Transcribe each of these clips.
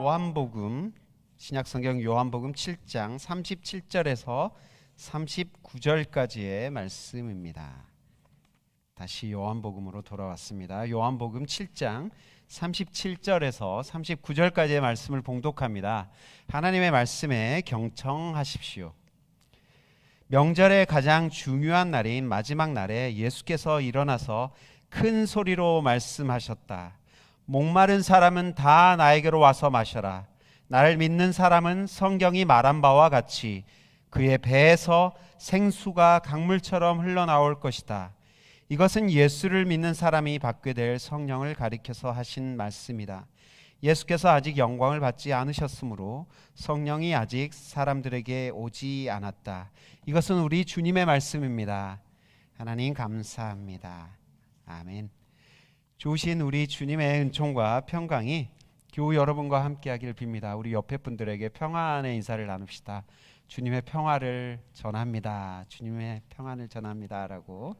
요한복음, 신약성경 요한복음 7장 37절에서 39절까지의 말씀입니다. 다시 요한복음으로 돌아왔습니다. 요한복음 7장 37절에서 39절까지의 말씀을 봉독합니다. 하나님의 말씀에 경청하십시오. 명절의 가장 중요한 날인 마지막 날에 예수께서 일어나서 큰 소리로 말씀하셨다. 목마른 사람은 다 나에게로 와서 마셔라. 나를 믿는 사람은 성경이 말한 바와 같이 그의 배에서 생수가 강물처럼 흘러나올 것이다. 이것은 예수를 믿는 사람이 받게 될 성령을 가리켜서 하신 말씀이다. 예수께서 아직 영광을 받지 않으셨으므로 성령이 아직 사람들에게 오지 않았다. 이것은 우리 주님의 말씀입니다. 하나님 감사합니다. 아멘. 좋으신 우리 주님의 은총과 평강이 교우 여러분과 함께하기를 빕니다. 우리 옆에 분들에게 평안의 인사를 나눕시다. 주님의 평화를 전합니다. 주님의 평안을 전합니다. 라고.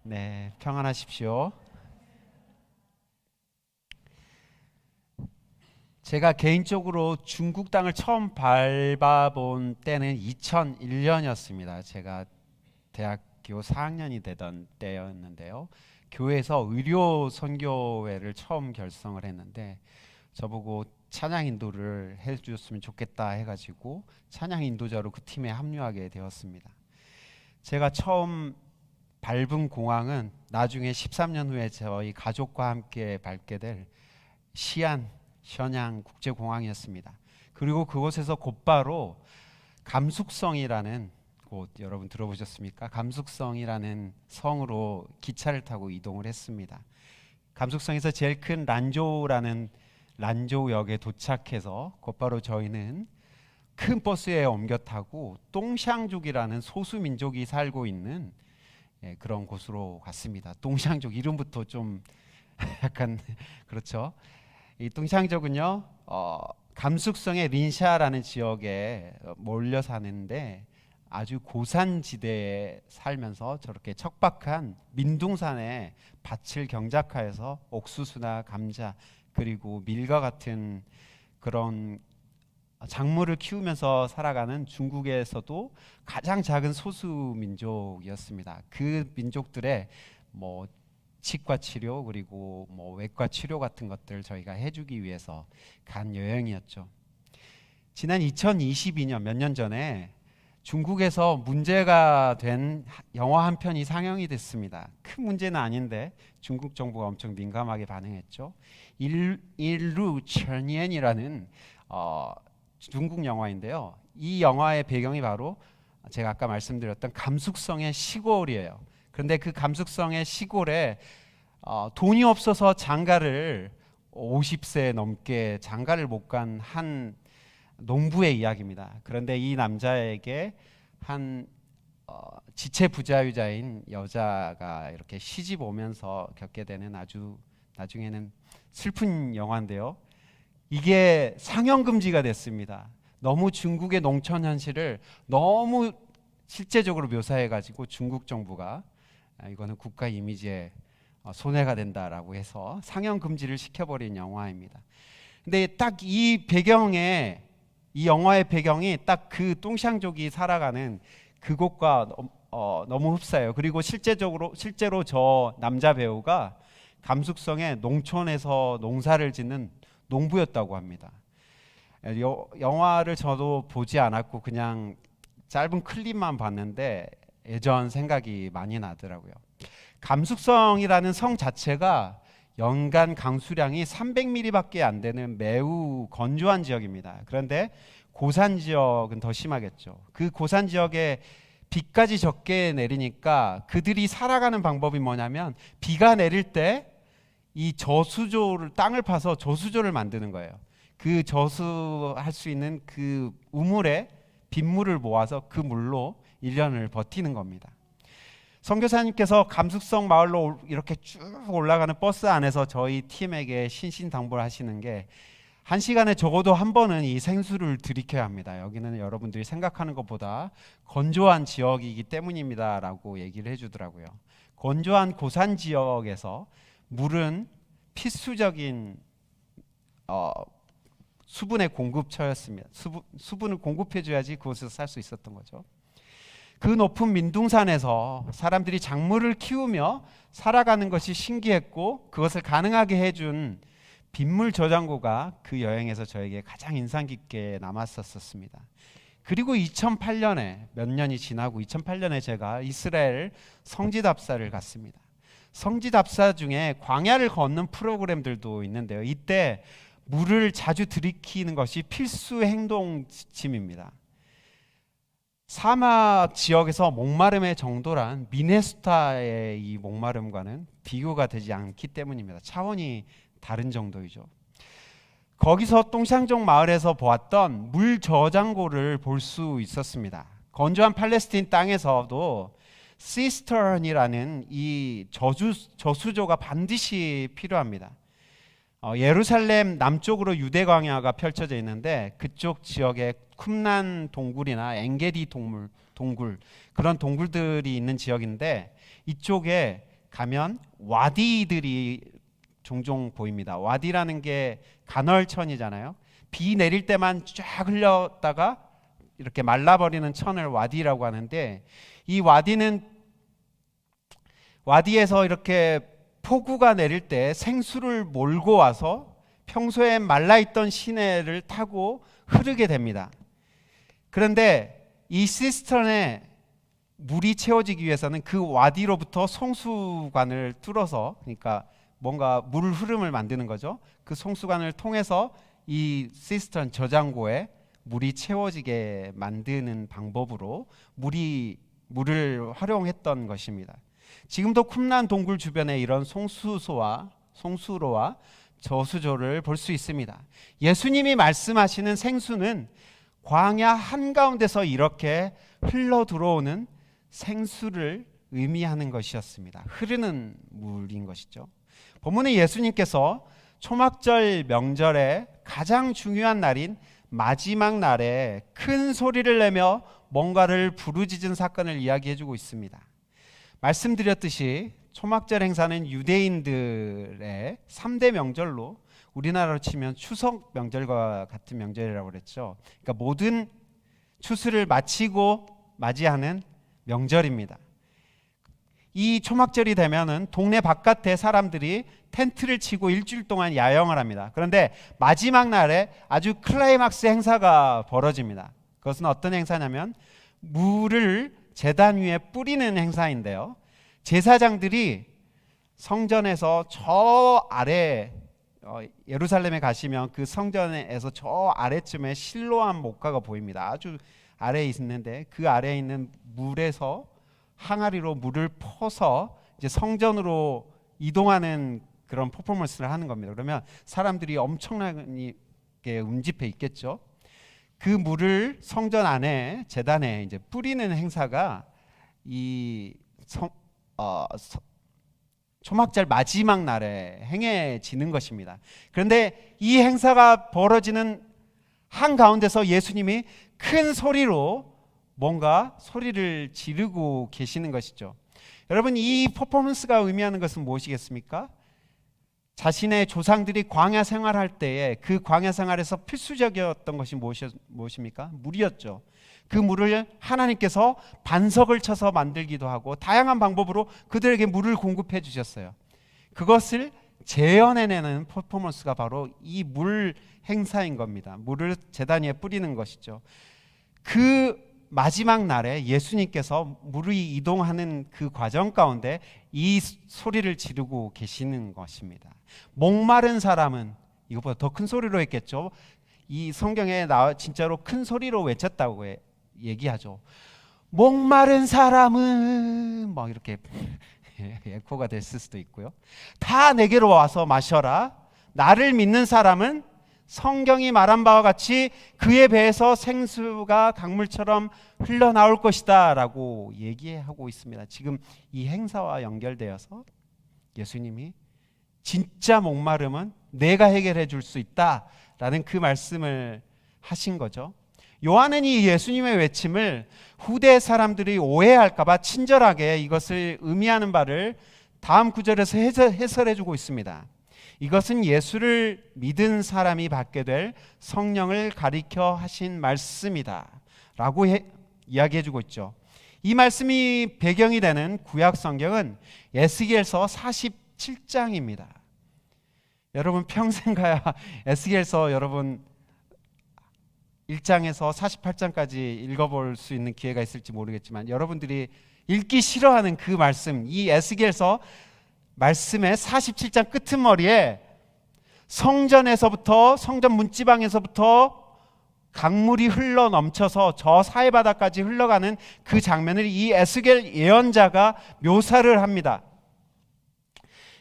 네, 평안하십시오. 제가 개인적으로 중국 땅을 처음 밟아본 때는 2001년이었습니다. 제가 대학교 4학년이 되던 때였는데요. 교회에서 의료 선교회를 처음 결성을 했는데 저보고 찬양 인도를 해주셨으면 좋겠다 해가지고 찬양 인도자로 그 팀에 합류하게 되었습니다. 제가 처음 밟은 공항은 나중에 13년 후에 저희 가족과 함께 밟게 될 현양 국제공항이었습니다. 그리고 그곳에서 곧바로 감숙성이라는 곳, 여러분 들어보셨습니까? 감숙성이라는 성으로 기차를 타고 이동을 했습니다. 감숙성에서 제일 큰 란조우라는 란조우역에 도착해서 곧바로 저희는 큰 버스에 옮겨 타고 똥샹족이라는 소수민족이 살고 있는 그런 곳으로 갔습니다. 똥샹족 이름부터 좀 약간 그렇죠. 이 똥샹족은요 감숙성의 린샤라는 지역에 몰려 사는데 아주 고산지대에 살면서 저렇게 척박한 민둥산에 밭을 경작하여서 옥수수나 감자 그리고 밀과 같은 그런 작물을 키우면서 살아가는 중국에서도 가장 작은 소수 민족이었습니다. 그 민족들의 치과 치료 그리고 외과 치료 같은 것들 저희가 해주기 위해서 간 여행이었죠. 지난 2022년 몇 년 전에 중국에서 문제가 된 영화 한 편이 상영이 됐습니다. 큰 문제는 아닌데 중국 정부가 엄청 민감하게 반응했죠. 일루 천니엔이라는 중국 영화인데요. 이 영화의 배경이 바로 제가 아까 말씀드렸던 감숙성의 시골이에요. 그런데 그 감숙성의 시골에 돈이 없어서 장가를 50세 넘게 장가를 못 간 한 농부의 이야기입니다. 그런데 이 남자에게 한 지체 부자유자인 여자가 이렇게 시집 오면서 겪게 되는 아주 나중에는 슬픈 영화인데요. 이게 상영 금지가 됐습니다. 너무 중국의 농촌 현실을 너무 실제적으로 묘사해가지고 중국 정부가 이거는 국가 이미지에 손해가 된다라고 해서 상영 금지를 시켜버린 영화입니다. 근데 딱 이 배경에 이 영화의 배경이 딱 그 똥샹족이 살아가는 그곳과 너무 흡사해요. 그리고 실제로 저 남자 배우가 감숙성의 농촌에서 농사를 짓는 농부였다고 합니다. 영화를 저도 보지 않았고 그냥 짧은 클립만 봤는데 예전 생각이 많이 나더라고요. 감숙성이라는 성 자체가 연간 강수량이 300mm밖에 안 되는 매우 건조한 지역입니다. 그런데 고산 지역은 더 심하겠죠. 그 고산 지역에 비까지 적게 내리니까 그들이 살아가는 방법이 뭐냐면 비가 내릴 때 이 저수조를 땅을 파서 저수조를 만드는 거예요. 그 저수할 수 있는 그 우물에 빗물을 모아서 그 물로 1년을 버티는 겁니다. 선교사님께서 감숙성 마을로 이렇게 쭉 올라가는 버스 안에서 저희 팀에게 신신당부를 하시는 게 1시간에 적어도 한 번은 이 생수를 들이켜야 합니다. 여기는 여러분들이 생각하는 것보다 건조한 지역이기 때문입니다 라고 얘기를 해주더라고요. 건조한 고산 지역에서 물은 필수적인 수분의 공급처였습니다. 수분을 공급해줘야지 그곳에서 살 수 있었던 거죠. 그 높은 민둥산에서 사람들이 작물을 키우며 살아가는 것이 신기했고 그것을 가능하게 해준 빗물 저장고가 그 여행에서 저에게 가장 인상 깊게 남았었습니다. 그리고 2008년에 몇 년이 지나고 2008년에 제가 이스라엘 성지답사를 갔습니다. 성지답사 중에 광야를 걷는 프로그램들도 있는데요. 이때 물을 자주 들이키는 것이 필수 행동짐입니다. 사막 지역에서 목마름의 정도란 미네소타의 이 목마름과는 비교가 되지 않기 때문입니다. 차원이 다른 정도이죠. 거기서 똥샹종 마을에서 보았던 물 저장고를 볼 수 있었습니다. 건조한 팔레스틴 땅에서도 시스턴이라는 이 저수조가 반드시 필요합니다. 예루살렘 남쪽으로 유대 광야가 펼쳐져 있는데 그쪽 지역에 쿰란 동굴이나 엥게디 동굴 그런 동굴들이 있는 지역인데 이쪽에 가면 와디들이 종종 보입니다. 와디라는 게 간헐천이잖아요. 비 내릴 때만 쫙 흘렸다가 이렇게 말라버리는 천을 와디라고 하는데 이 와디에서 이렇게 폭우가 내릴 때 생수를 몰고 와서 평소에 말라있던 시내를 타고 흐르게 됩니다. 그런데 이 시스턴에 물이 채워지기 위해서는 그 와디로부터 송수관을 뚫어서 그러니까 뭔가 물 흐름을 만드는 거죠. 그 송수관을 통해서 이 시스턴 저장고에 물이 채워지게 만드는 방법으로 물을 활용했던 것입니다. 지금도 쿰란 동굴 주변에 이런 송수로와 저수조를 볼 수 있습니다. 예수님이 말씀하시는 생수는 광야 한가운데서 이렇게 흘러 들어오는 생수를 의미하는 것이었습니다. 흐르는 물인 것이죠. 본문에 예수님께서 초막절 명절의 가장 중요한 날인 마지막 날에 큰 소리를 내며 뭔가를 부르짖은 사건을 이야기해주고 있습니다. 말씀드렸듯이 초막절 행사는 유대인들의 3대 명절로 우리나라로 치면 추석 명절과 같은 명절이라고 그랬죠. 그러니까 모든 추수를 마치고 맞이하는 명절입니다. 이 초막절이 되면은 동네 바깥에 사람들이 텐트를 치고 일주일 동안 야영을 합니다. 그런데 마지막 날에 아주 클라이막스 행사가 벌어집니다. 그것은 어떤 행사냐면 물을 제단 위에 뿌리는 행사인데요. 제사장들이 성전에서 저 아래 예루살렘에 가시면 그 성전에서 저 아래쯤에 실로암 목가가 보입니다. 아주 아래에 있는데 그 아래에 있는 물에서 항아리로 물을 퍼서 이제 성전으로 이동하는 그런 퍼포먼스를 하는 겁니다. 그러면 사람들이 엄청나게 움집해 있겠죠. 그 물을 성전 안에 제단에 이제 뿌리는 행사가 이 초막절 마지막 날에 행해지는 것입니다. 그런데 이 행사가 벌어지는 한가운데서 예수님이 큰 소리로 뭔가 소리를 지르고 계시는 것이죠. 여러분, 이 퍼포먼스가 의미하는 것은 무엇이겠습니까? 자신의 조상들이 광야 생활할 때에 그 광야 생활에서 필수적이었던 것이 무엇입니까? 물이었죠. 그 물을 하나님께서 반석을 쳐서 만들기도 하고 다양한 방법으로 그들에게 물을 공급해 주셨어요. 그것을 재현해내는 퍼포먼스가 바로 이 물 행사인 겁니다. 물을 제단 위에 뿌리는 것이죠. 그 마지막 날에 예수님께서 물이 이동하는 그 과정 가운데 이 소리를 지르고 계시는 것입니다. 목마른 사람은 이것보다 더 큰 소리로 했겠죠. 이 성경에 진짜로 큰 소리로 외쳤다고 얘기하죠. 목마른 사람은 막 이렇게 에코가 됐을 수도 있고요. 다 내게로 와서 마셔라. 나를 믿는 사람은 성경이 말한 바와 같이 그의 배에서 생수가 강물처럼 흘러나올 것이다 라고 얘기하고 있습니다. 지금 이 행사와 연결되어서 예수님이 진짜 목마름은 내가 해결해 줄 수 있다 라는 그 말씀을 하신 거죠. 요한은 이 예수님의 외침을 후대 사람들이 오해할까 봐 친절하게 이것을 의미하는 바를 다음 구절에서 해설해 주고 있습니다. 이것은 예수를 믿은 사람이 받게 될 성령을 가리켜 하신 말씀이다 라고 이야기해주고 있죠. 이 말씀이 배경이 되는 구약 성경은 에스겔서 47장입니다. 여러분 평생 가야 에스겔서 여러분 1장에서 48장까지 읽어볼 수 있는 기회가 있을지 모르겠지만, 여러분들이 읽기 싫어하는 그 말씀, 이 에스겔서 말씀의 47장 끄트머리에 성전에서부터, 성전 문지방에서부터 강물이 흘러 넘쳐서 저 사해바다까지 흘러가는 그 장면을 이 에스겔 예언자가 묘사를 합니다.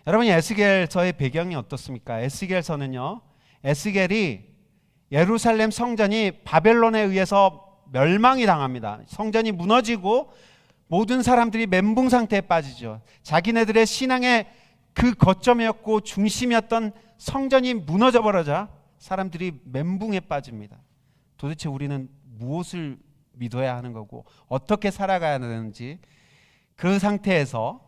여러분, 에스겔서의 배경이 어떻습니까? 에스겔서는요, 에스겔이 예루살렘 성전이 바벨론에 의해서 멸망이 당합니다. 성전이 무너지고 모든 사람들이 멘붕 상태에 빠지죠. 자기네들의 신앙의 그 거점이었고 중심이었던 성전이 무너져 버려자 사람들이 멘붕에 빠집니다. 도대체 우리는 무엇을 믿어야 하는 거고 어떻게 살아가야 하는지, 그 상태에서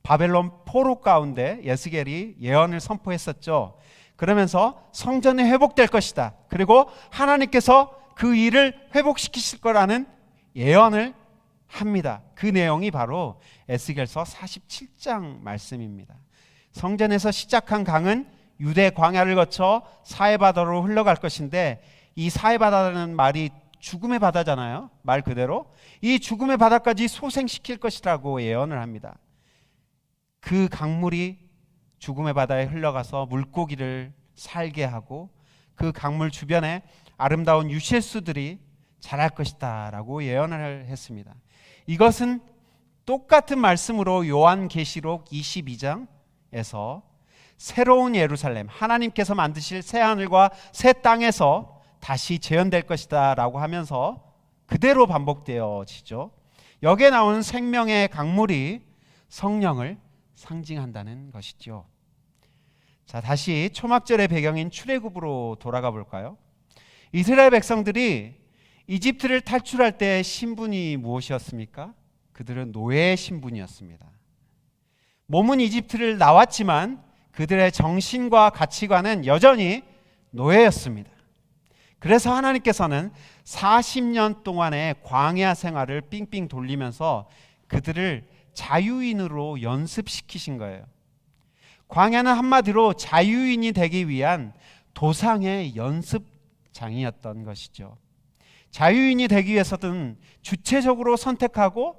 바벨론 포로 가운데 에스겔이 예언을 선포했었죠. 그러면서 성전이 회복될 것이다, 그리고 하나님께서 그 일을 회복시키실 거라는 예언을 합니다. 그 내용이 바로 에스겔서 47장 말씀입니다. 성전에서 시작한 강은 유대 광야를 거쳐 사해바다로 흘러갈 것인데, 이 사해바다라는 말이 죽음의 바다잖아요. 말 그대로 이 죽음의 바다까지 소생시킬 것이라고 예언을 합니다. 그 강물이 죽음의 바다에 흘러가서 물고기를 살게 하고 그 강물 주변에 아름다운 유실수들이 자랄 것이다 라고 예언을 했습니다. 이것은 똑같은 말씀으로 요한계시록 22장에서 새로운 예루살렘, 하나님께서 만드실 새 하늘과 새 땅에서 다시 재현될 것이다 라고 하면서 그대로 반복되어지죠. 여기에 나오는 생명의 강물이 성령을 상징한다는 것이죠. 자, 다시 초막절의 배경인 출애굽으로 돌아가 볼까요? 이스라엘 백성들이 이집트를 탈출할 때 신분이 무엇이었습니까? 그들은 노예의 신분이었습니다. 몸은 이집트를 나왔지만 그들의 정신과 가치관은 여전히 노예였습니다. 그래서 하나님께서는 40년 동안의 광야 생활을 삥삥 돌리면서 그들을 자유인으로 연습시키신 거예요. 광야는 한마디로 자유인이 되기 위한 도상의 연습장이었던 것이죠. 자유인이 되기 위해서는 주체적으로 선택하고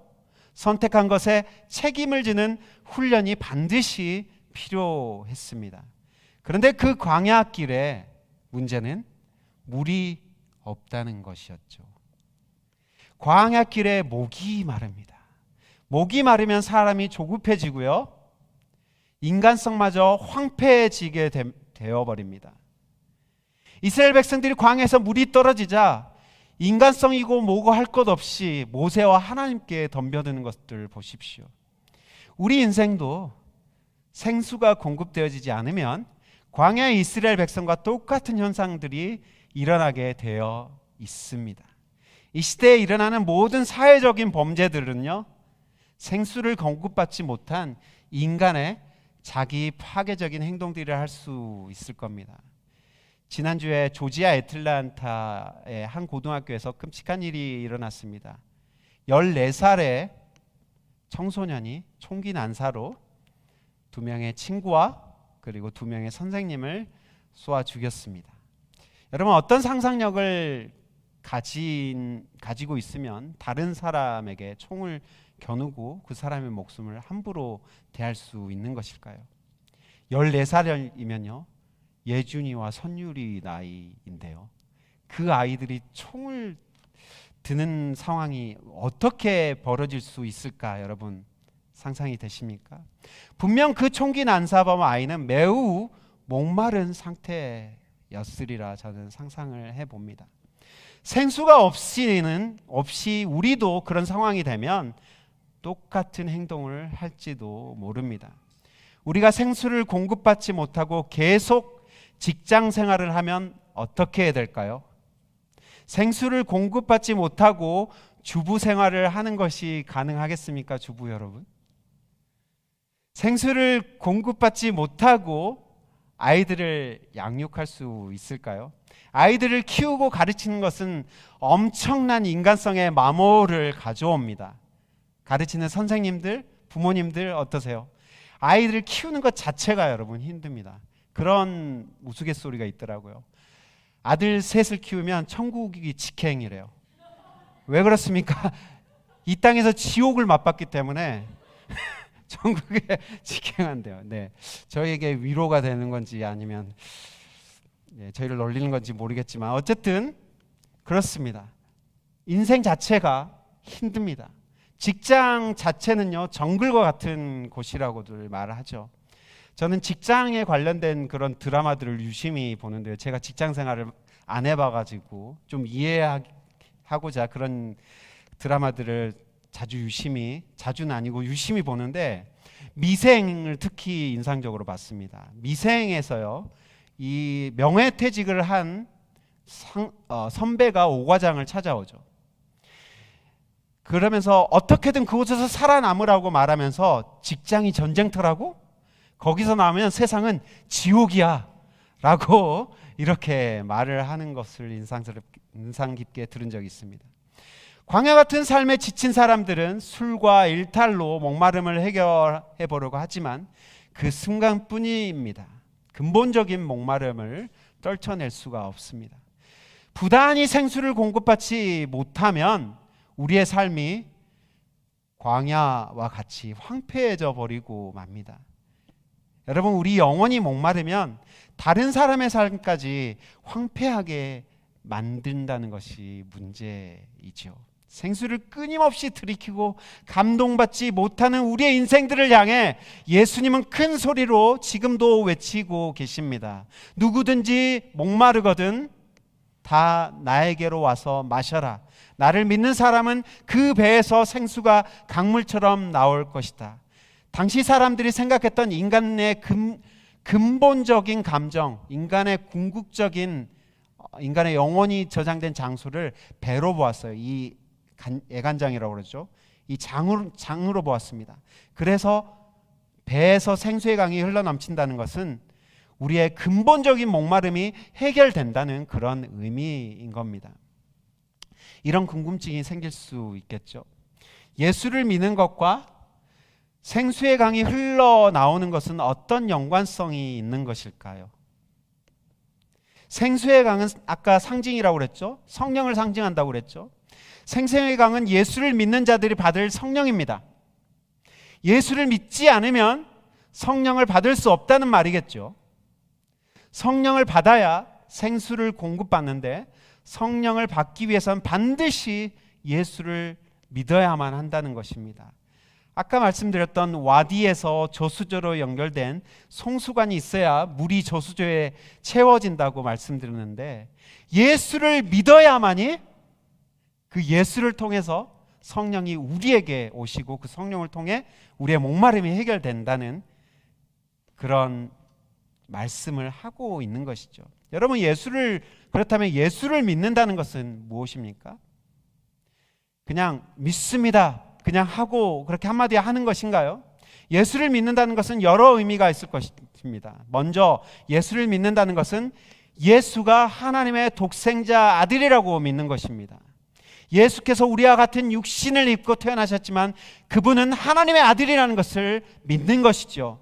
선택한 것에 책임을 지는 훈련이 반드시 필요했습니다. 그런데 그 광야길에 문제는 물이 없다는 것이었죠. 광야길에 목이 마릅니다. 목이 마르면 사람이 조급해지고요, 인간성마저 황폐해지게 되어버립니다. 이스라엘 백성들이 광야에서 물이 떨어지자 인간성이고 뭐고 할 것 없이 모세와 하나님께 덤벼드는 것들 보십시오. 우리 인생도 생수가 공급되어지지 않으면 광야의 이스라엘 백성과 똑같은 현상들이 일어나게 되어 있습니다. 이 시대에 일어나는 모든 사회적인 범죄들은요, 생수를 공급받지 못한 인간의 자기 파괴적인 행동들을 할 수 있을 겁니다. 지난주에 조지아 애틀란타의 한 고등학교에서 끔찍한 일이 일어났습니다. 14살의 청소년이 총기 난사로 2명의 친구와 그리고 2명의 선생님을 쏘아 죽였습니다. 여러분, 어떤 상상력을 가지고 있으면 다른 사람에게 총을 겨누고 그 사람의 목숨을 함부로 대할 수 있는 것일까요? 14살이면요 예준이와 선율이 나이인데요, 그 아이들이 총을 드는 상황이 어떻게 벌어질 수 있을까? 여러분 상상이 되십니까? 분명 그 총기 난사범 아이는 매우 목마른 상태였으리라 저는 상상을 해봅니다. 생수가 없이 우리도 그런 상황이 되면 똑같은 행동을 할지도 모릅니다. 우리가 생수를 공급받지 못하고 계속 직장 생활을 하면 어떻게 해야 될까요? 생수를 공급받지 못하고 주부 생활을 하는 것이 가능하겠습니까, 주부 여러분? 생수를 공급받지 못하고 아이들을 양육할 수 있을까요? 아이들을 키우고 가르치는 것은 엄청난 인간성의 마모를 가져옵니다. 가르치는 선생님들, 부모님들 어떠세요? 아이들을 키우는 것 자체가 여러분 힘듭니다. 그런 우스갯소리가 있더라고요. 아들 셋을 키우면 천국이 직행이래요. 왜 그렇습니까? 이 땅에서 지옥을 맛봤기 때문에 천국에 직행한대요. 네, 저희에게 위로가 되는 건지 아니면 저희를 놀리는 건지 모르겠지만 어쨌든 그렇습니다. 인생 자체가 힘듭니다. 직장 자체는요 정글과 같은 곳이라고들 말하죠. 저는 직장에 관련된 그런 드라마들을 유심히 보는데요. 제가 직장 생활을 안 해봐가지고 좀 이해하고자 그런 드라마들을 자주는 아니고 유심히 보는데 미생을 특히 인상적으로 봤습니다. 미생에서요 이 명예퇴직을 한 선배가 오과장을 찾아오죠. 그러면서 어떻게든 그곳에서 살아남으라고 말하면서 직장이 전쟁터라고? 거기서 나오면 세상은 지옥이야 라고 이렇게 말을 하는 것을 인상 깊게 들은 적이 있습니다. 광야 같은 삶에 지친 사람들은 술과 일탈로 목마름을 해결해 보려고 하지만 그 순간뿐입니다. 근본적인 목마름을 떨쳐낼 수가 없습니다. 부단히 생수를 공급받지 못하면 우리의 삶이 광야와 같이 황폐해져 버리고 맙니다. 여러분, 우리 영혼이 목마르면 다른 사람의 삶까지 황폐하게 만든다는 것이 문제이죠. 생수를 끊임없이 들이키고 감동받지 못하는 우리의 인생들을 향해 예수님은 큰 소리로 지금도 외치고 계십니다. 누구든지 목마르거든 다 나에게로 와서 마셔라. 나를 믿는 사람은 그 배에서 생수가 강물처럼 나올 것이다. 당시 사람들이 생각했던 인간의 근본적인 감정, 인간의 궁극적인 인간의 영혼이 저장된 장소를 배로 보았어요. 이 애간장이라고 그러죠. 이 장으로 보았습니다. 그래서 배에서 생수의 강이 흘러넘친다는 것은 우리의 근본적인 목마름이 해결된다는 그런 의미인 겁니다. 이런 궁금증이 생길 수 있겠죠. 예수를 믿는 것과 생수의 강이 흘러나오는 것은 어떤 연관성이 있는 것일까요? 생수의 강은 아까 상징이라고 그랬죠. 성령을 상징한다고 그랬죠. 생수의 강은 예수를 믿는 자들이 받을 성령입니다. 예수를 믿지 않으면 성령을 받을 수 없다는 말이겠죠. 성령을 받아야 생수를 공급받는데 성령을 받기 위해서는 반드시 예수를 믿어야만 한다는 것입니다. 아까 말씀드렸던 와디에서 저수조로 연결된 송수관이 있어야 물이 저수조에 채워진다고 말씀드렸는데 예수를 믿어야만이 그 예수를 통해서 성령이 우리에게 오시고 그 성령을 통해 우리의 목마름이 해결된다는 그런 말씀을 하고 있는 것이죠. 여러분, 그렇다면 예수를 믿는다는 것은 무엇입니까? 그냥 믿습니다. 그냥 하고 그렇게 한마디 하는 것인가요? 예수를 믿는다는 것은 여러 의미가 있을 것입니다. 먼저 예수를 믿는다는 것은 예수가 하나님의 독생자 아들이라고 믿는 것입니다. 예수께서 우리와 같은 육신을 입고 태어나셨지만 그분은 하나님의 아들이라는 것을 믿는 것이죠.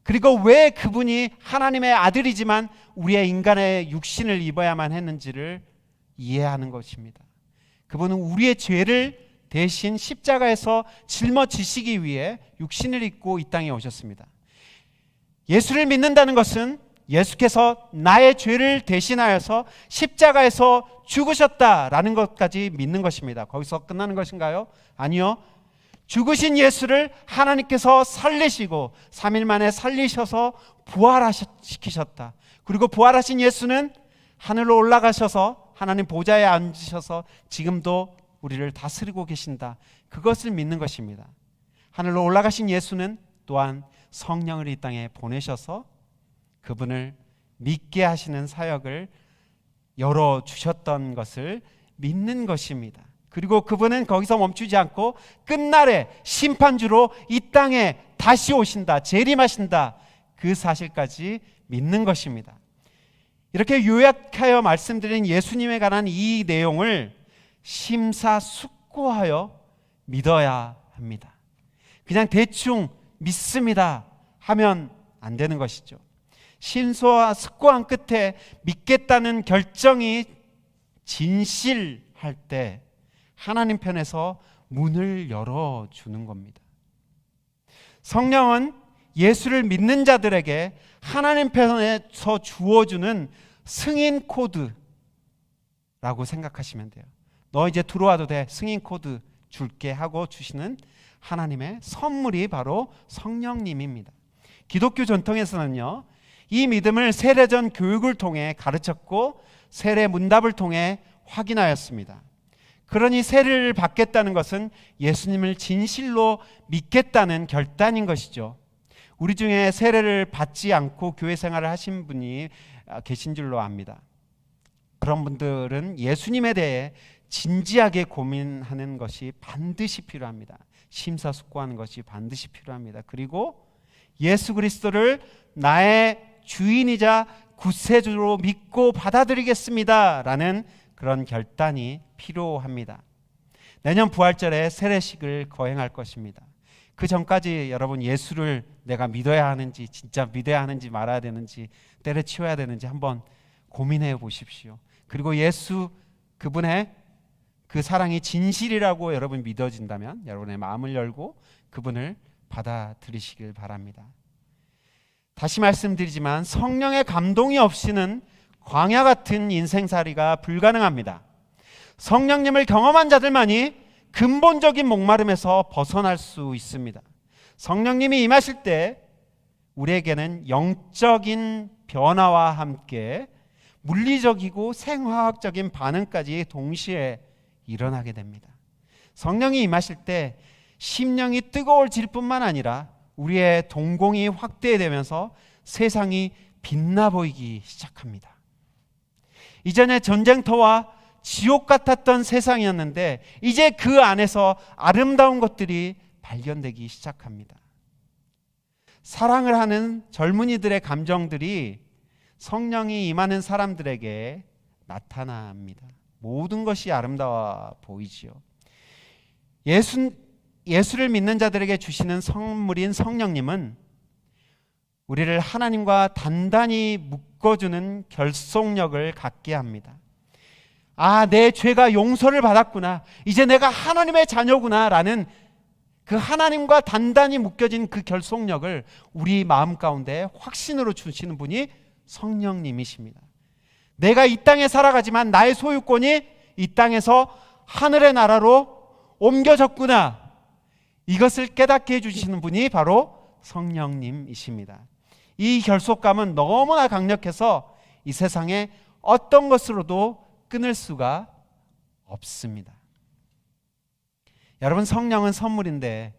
그리고 왜 그분이 하나님의 아들이지만 우리의 인간의 육신을 입어야만 했는지를 이해하는 것입니다. 그분은 우리의 죄를 대신 십자가에서 짊어지시기 위해 육신을 입고 이 땅에 오셨습니다. 예수를 믿는다는 것은 예수께서 나의 죄를 대신하여서 십자가에서 죽으셨다라는 것까지 믿는 것입니다. 거기서 끝나는 것인가요? 아니요. 죽으신 예수를 하나님께서 살리시고 3일 만에 살리셔서 부활시키셨다. 그리고 부활하신 예수는 하늘로 올라가셔서 하나님 보좌에 앉으셔서 지금도 우리를 다스리고 계신다. 그것을 믿는 것입니다. 하늘로 올라가신 예수는 또한 성령을 이 땅에 보내셔서 그분을 믿게 하시는 사역을 열어주셨던 것을 믿는 것입니다. 그리고 그분은 거기서 멈추지 않고 끝날에 심판주로 이 땅에 다시 오신다, 재림하신다. 그 사실까지 믿는 것입니다. 이렇게 요약하여 말씀드린 예수님에 관한 이 내용을 심사숙고하여 믿어야 합니다. 그냥 대충 믿습니다 하면 안 되는 것이죠. 심사숙고한 끝에 믿겠다는 결정이 진실할 때 하나님 편에서 문을 열어주는 겁니다. 성령은 예수를 믿는 자들에게 하나님 편에서 주어주는 승인 코드라고 생각하시면 돼요. 너 이제 들어와도 돼, 승인 코드 줄게 하고 주시는 하나님의 선물이 바로 성령님입니다. 기독교 전통에서는요, 이 믿음을 세례전 교육을 통해 가르쳤고 세례 문답을 통해 확인하였습니다. 그러니 세례를 받겠다는 것은 예수님을 진실로 믿겠다는 결단인 것이죠. 우리 중에 세례를 받지 않고 교회 생활을 하신 분이 계신 줄로 압니다. 그런 분들은 예수님에 대해 진지하게 고민하는 것이 반드시 필요합니다. 심사숙고하는 것이 반드시 필요합니다. 그리고 예수 그리스도를 나의 주인이자 구세주로 믿고 받아들이겠습니다 라는 그런 결단이 필요합니다. 내년 부활절에 세례식을 거행할 것입니다. 그 전까지 여러분 예수를 내가 믿어야 하는지, 진짜 믿어야 하는지 말아야 되는지, 때려치워야 되는지 한번 고민해 보십시오. 그리고 예수 그분의 그 사랑이 진실이라고 여러분 믿어진다면 여러분의 마음을 열고 그분을 받아들이시길 바랍니다. 다시 말씀드리지만 성령의 감동이 없이는 광야 같은 인생살이가 불가능합니다. 성령님을 경험한 자들만이 근본적인 목마름에서 벗어날 수 있습니다. 성령님이 임하실 때 우리에게는 영적인 변화와 함께 물리적이고 생화학적인 반응까지 동시에 일어나게 됩니다. 성령이 임하실 때 심령이 뜨거워질 뿐만 아니라 우리의 동공이 확대되면서 세상이 빛나 보이기 시작합니다. 이전에 전쟁터와 지옥 같았던 세상이었는데 이제 그 안에서 아름다운 것들이 발견되기 시작합니다. 사랑을 하는 젊은이들의 감정들이 성령이 임하는 사람들에게 나타납니다. 모든 것이 아름다워 보이지요. 예수를 믿는 자들에게 주시는 선물인 성령님은 우리를 하나님과 단단히 묶어주는 결속력을 갖게 합니다. 아, 내 죄가 용서를 받았구나, 이제 내가 하나님의 자녀구나 라는 그 하나님과 단단히 묶여진 그 결속력을 우리 마음 가운데 확신으로 주시는 분이 성령님이십니다. 내가 이 땅에 살아가지만 나의 소유권이 이 땅에서 하늘의 나라로 옮겨졌구나, 이것을 깨닫게 해주시는 분이 바로 성령님이십니다. 이 결속감은 너무나 강력해서 이 세상에 어떤 것으로도 끊을 수가 없습니다. 여러분, 성령은 선물인데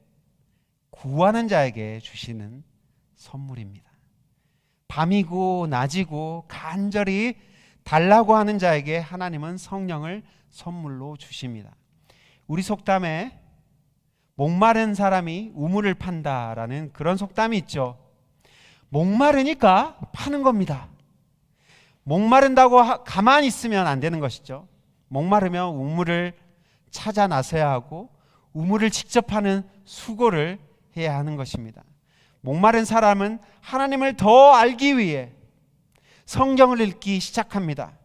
구하는 자에게 주시는 선물입니다. 밤이고 낮이고 간절히 달라고 하는 자에게 하나님은 성령을 선물로 주십니다. 우리 속담에 목마른 사람이 우물을 판다라는 그런 속담이 있죠. 목마르니까 파는 겁니다. 목마른다고 가만히 있으면 안 되는 것이죠. 목마르면 우물을 찾아 나서야 하고 우물을 직접 파는 수고를 해야 하는 것입니다. 목마른 사람은 하나님을 더 알기 위해 성경을 읽기 시작합니다.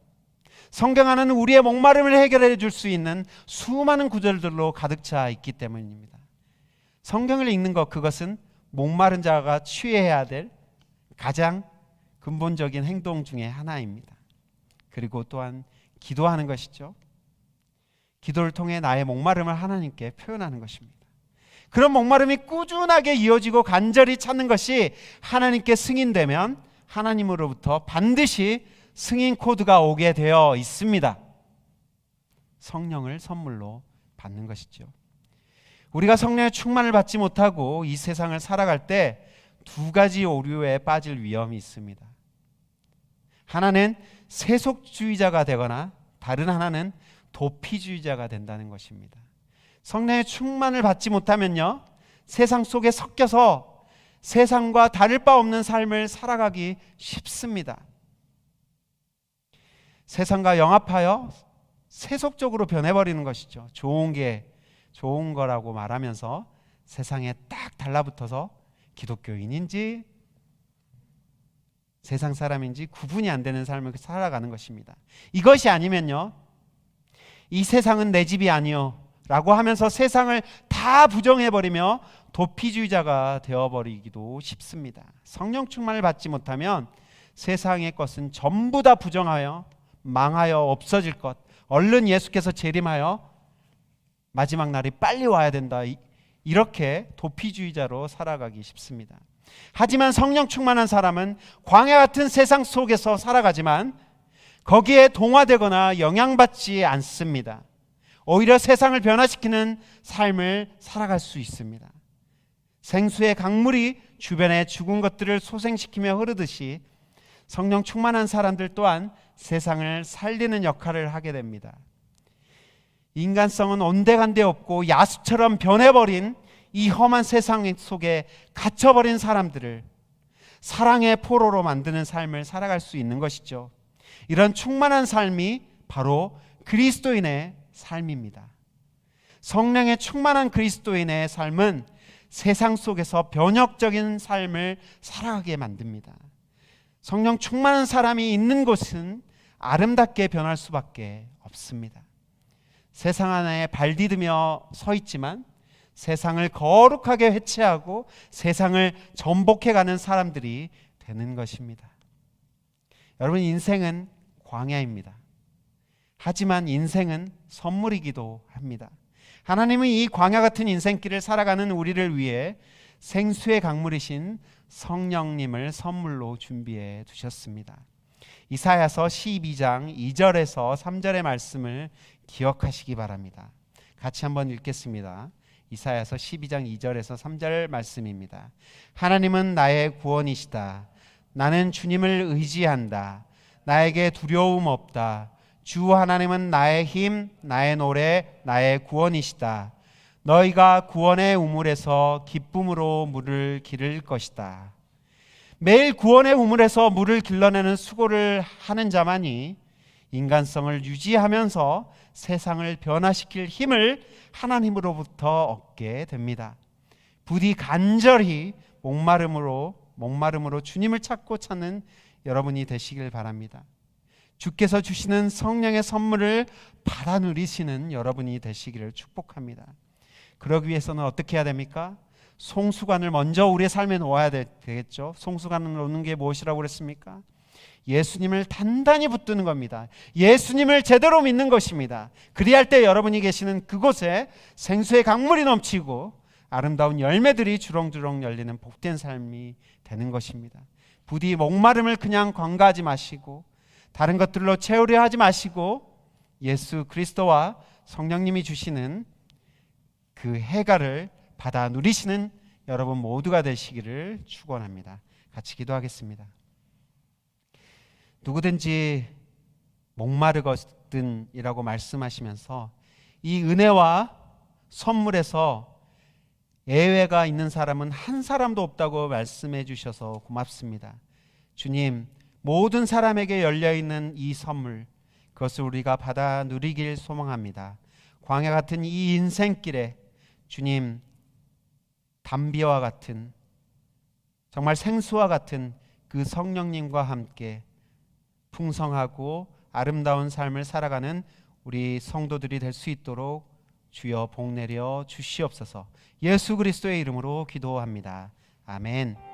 성경 안에는 우리의 목마름을 해결해 줄 수 있는 수많은 구절들로 가득 차 있기 때문입니다. 성경을 읽는 것, 그것은 목마른 자가 취해야 될 가장 근본적인 행동 중에 하나입니다. 그리고 또한 기도하는 것이죠. 기도를 통해 나의 목마름을 하나님께 표현하는 것입니다. 그런 목마름이 꾸준하게 이어지고 간절히 찾는 것이 하나님께 승인되면 하나님으로부터 반드시 승인 코드가 오게 되어 있습니다. 성령을 선물로 받는 것이죠. 우리가 성령의 충만을 받지 못하고 이 세상을 살아갈 때 두 가지 오류에 빠질 위험이 있습니다. 하나는 세속주의자가 되거나 다른 하나는 도피주의자가 된다는 것입니다. 성령의 충만을 받지 못하면요, 세상 속에 섞여서 세상과 다를 바 없는 삶을 살아가기 쉽습니다. 세상과 영합하여 세속적으로 변해버리는 것이죠. 좋은 게 좋은 거라고 말하면서 세상에 딱 달라붙어서 기독교인인지 세상 사람인지 구분이 안 되는 삶을 살아가는 것입니다. 이것이 아니면요, 이 세상은 내 집이 아니요 라고 하면서 세상을 다 부정해버리며 도피주의자가 되어버리기도 쉽습니다. 성령 충만을 받지 못하면 세상의 것은 전부 다 부정하여 망하여 없어질 것, 얼른 예수께서 재림하여 마지막 날이 빨리 와야 된다, 이렇게 도피주의자로 살아가기 쉽습니다. 하지만 성령 충만한 사람은 광야 같은 세상 속에서 살아가지만 거기에 동화되거나 영향받지 않습니다. 오히려 세상을 변화시키는 삶을 살아갈 수 있습니다. 생수의 강물이 주변의 죽은 것들을 소생시키며 흐르듯이 성령 충만한 사람들 또한 세상을 살리는 역할을 하게 됩니다. 인간성은 온데간데 없고 야수처럼 변해버린 이 험한 세상 속에 갇혀버린 사람들을 사랑의 포로로 만드는 삶을 살아갈 수 있는 것이죠. 이런 충만한 삶이 바로 그리스도인의 삶입니다. 성령의 충만한 그리스도인의 삶은 세상 속에서 변혁적인 삶을 살아가게 만듭니다. 성령 충만한 사람이 있는 곳은 아름답게 변할 수밖에 없습니다. 세상 안에 발 디디며 서 있지만 세상을 거룩하게 회치하고 세상을 전복해가는 사람들이 되는 것입니다. 여러분, 인생은 광야입니다. 하지만 인생은 선물이기도 합니다. 하나님은 이 광야 같은 인생길을 살아가는 우리를 위해 생수의 강물이신 성령님을 선물로 준비해 두셨습니다. 이사야서 12장 2절에서 3절의 말씀을 기억하시기 바랍니다. 같이 한번 읽겠습니다. 이사야서 12장 2절에서 3절 말씀입니다. 하나님은 나의 구원이시다. 나는 주님을 의지한다. 나에게 두려움 없다. 주 하나님은 나의 힘, 나의 노래, 나의 구원이시다. 너희가 구원의 우물에서 기쁨으로 물을 기를 것이다. 매일 구원의 우물에서 물을 길러내는 수고를 하는 자만이 인간성을 유지하면서 세상을 변화시킬 힘을 하나님으로부터 얻게 됩니다. 부디 간절히 목마름으로 주님을 찾는 여러분이 되시길 바랍니다. 주께서 주시는 성령의 선물을 받아 누리시는 여러분이 되시기를 축복합니다. 그러기 위해서는 어떻게 해야 됩니까? 송수관을 먼저 우리의 삶에 놓아야 되겠죠. 송수관을 놓는 게 무엇이라고 그랬습니까? 예수님을 단단히 붙드는 겁니다. 예수님을 제대로 믿는 것입니다. 그리할 때 여러분이 계시는 그곳에 생수의 강물이 넘치고 아름다운 열매들이 주렁주렁 열리는 복된 삶이 되는 것입니다. 부디 목마름을 그냥 관가하지 마시고 다른 것들로 채우려 하지 마시고 예수 그리스도와 성령님이 주시는 그 해가를 받아 누리시는 여러분 모두가 되시기를 축원합니다. 같이 기도하겠습니다. 누구든지 목마르거든이라고 말씀하시면서 이 은혜와 선물에서 예외가 있는 사람은 한 사람도 없다고 말씀해 주셔서 고맙습니다. 주님, 모든 사람에게 열려있는 이 선물, 그것을 우리가 받아 누리길 소망합니다. 광야 같은 이 인생길에 주님, 담비와 같은 정말 생수와 같은 그 성령님과 함께 풍성하고 아름다운 삶을 살아가는 우리 성도들이 될 수 있도록 주여 복 내려 주시옵소서. 예수 그리스도의 이름으로 기도합니다. 아멘.